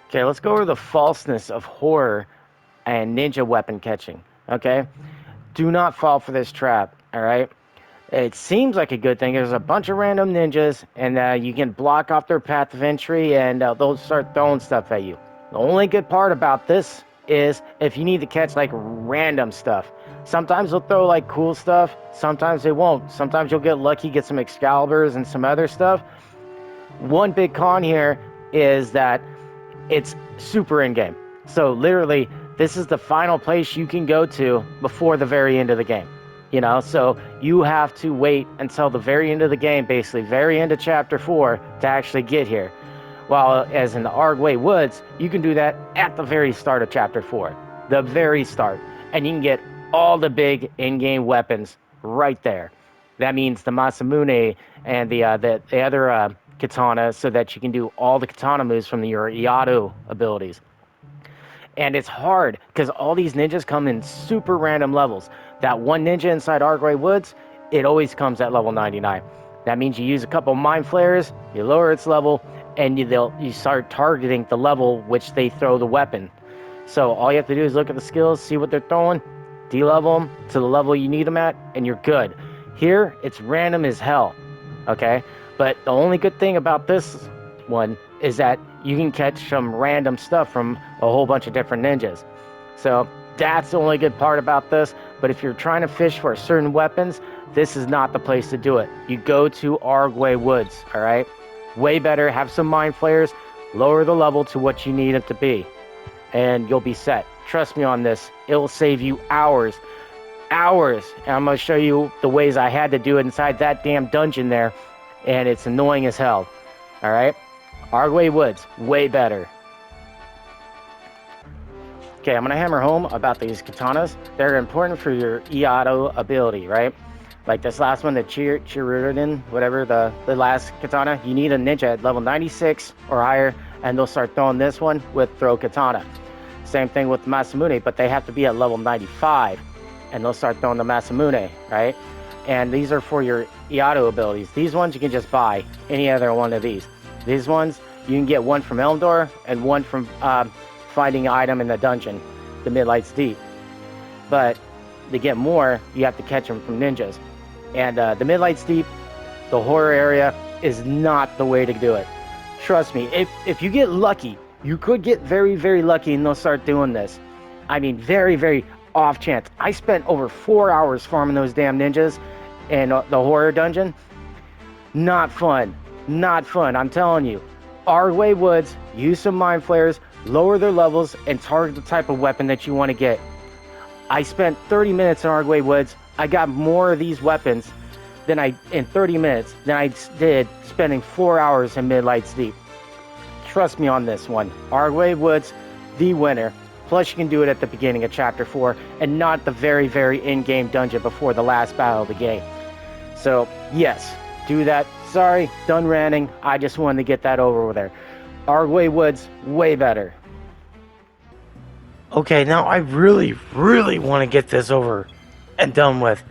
Okay, let's go over the falseness of horror and ninja weapon catching. Okay, do not fall for this trap. All right. It seems like a good thing. There's a bunch of random ninjas, and you can block off their path of entry, and they'll start throwing stuff at you. The only good part about this is if you need to catch like random stuff. Sometimes they'll throw like cool stuff. Sometimes they won't. Sometimes you'll get lucky, get some Excaliburs and some other stuff. One big con here is that it's super in-game. So literally, this is the final place you can go to before the very end of the game. You know, so you have to wait until the very end of the game, basically, very end of chapter 4, to actually get here. While as in the Arguay Woods, you can do that at the very start of chapter 4. The very start. And you can get all the big in-game weapons right there. That means the Masamune and the other katana, so that you can do all the katana moves from your Iato abilities. And it's hard because all these ninjas come in super random levels. That one ninja inside Arguay Woods, it always comes at level 99. That means you use a couple mind flares, you lower its level, and you start targeting the level which they throw the weapon. So all you have to do is look at the skills, see what they're throwing, de-level them to the level you need them at, and you're good. Here, it's random as hell, okay? But the only good thing about this one is that you can catch some random stuff from a whole bunch of different ninjas. So that's the only good part about this. But if you're trying to fish for certain weapons, this is not the place to do it. You go to Arguay Woods, all right? Way better, have some mind flayers, lower the level to what you need it to be, and you'll be set. Trust me on this. It will save you hours. And I'm going to show you the ways I had to do it inside that damn dungeon there, and it's annoying as hell. All right? Arguay Woods, way better. Okay, I'm going to hammer home about these katanas. They're important for your Iato ability, right? Like this last one, the Chiruruden, whatever, the last katana, you need a ninja at level 96 or higher, and they'll start throwing this one with throw katana. Same thing with Masamune, but they have to be at level 95, and they'll start throwing the Masamune, right? And these are for your Iato abilities. These ones you can just buy, any other one of these. These ones, you can get one from Elmdor and one from finding an item in the dungeon, the Midlight's Deep. But to get more, you have to catch them from ninjas. And the Midlight's Deep, the horror area, is not the way to do it. Trust me, if you get lucky, you could get very, very lucky and they'll start doing this. I mean, very, very off chance. I spent over 4 hours farming those damn ninjas in the horror dungeon. Not fun. Not fun, I'm telling you. Arguay Woods, use some mind flares, lower their levels, and target the type of weapon that you want to get. I spent 30 minutes in Arguay Woods. I got more of these weapons in 30 minutes than I did spending 4 hours in Midlight's Deep. Trust me on this one. Arguay Woods, the winner. Plus you can do it at the beginning of Chapter 4 and not the very, very in-game dungeon before the last battle of the game. So, yes, do that. Sorry, done ranting. I just wanted to get that over there. Arguay Woods, way better. Okay, now I really, really want to get this over and done with.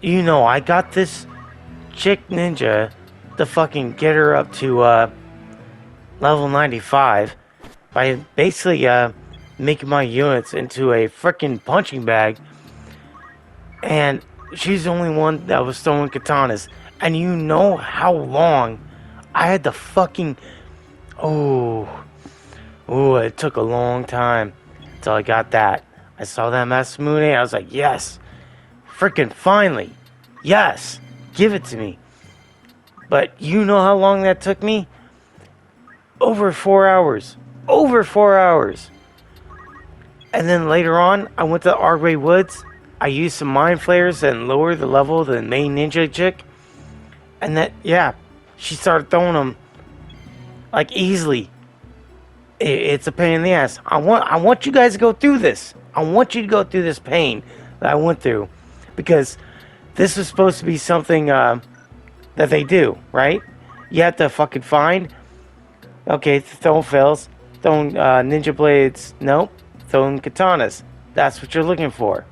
You know, I got this chick ninja to fucking get her up to level 95 by basically making my units into a freaking punching bag. And she's the only one that was throwing katanas. And you know how long I had to fucking... Oh, it took a long time until I got that. I saw that Masamune, I was like, yes, freaking finally, yes, give it to me. But you know how long that took me? Over 4 hours. Over 4 hours. And then later on, I went to Arguay Woods. I used some mind flares and lowered the level of the main ninja chick. And that, yeah, she started throwing them like easily. It's a pain in the ass. I want you guys to go through this. I want you to go through this pain that I went through, because this is supposed to be something that they do, right? You have to fucking find. Okay, throwing fails, throwing ninja blades. Nope, throwing katanas. That's what you're looking for.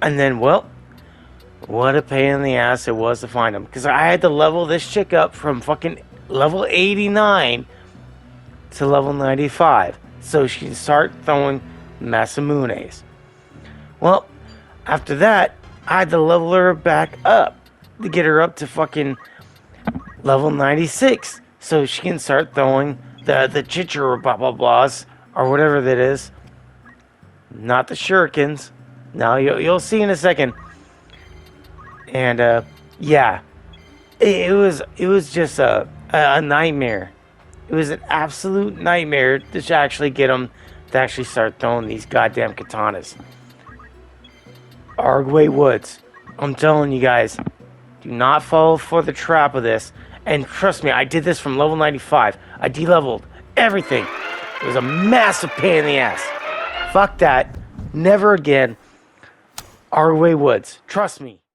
And then, well, what a pain in the ass it was to find them, because I had to level this chick up from fucking level 89 to level 95. So she can start throwing Masamunes. Well, after that, I had to level her back up to get her up to fucking level 96. So she can start throwing the Chichiro blah blah blahs or whatever that is. Not the shurikens. Now you'll see in a second. And yeah, it was just a nightmare. It was an absolute nightmare to actually get them to actually start throwing these goddamn katanas. Arguay Woods. I'm telling you guys, do not fall for the trap of this. And trust me, I did this from level 95. I de-leveled everything. It was a massive pain in the ass. Fuck that. Never again. Arguay Woods. Trust me.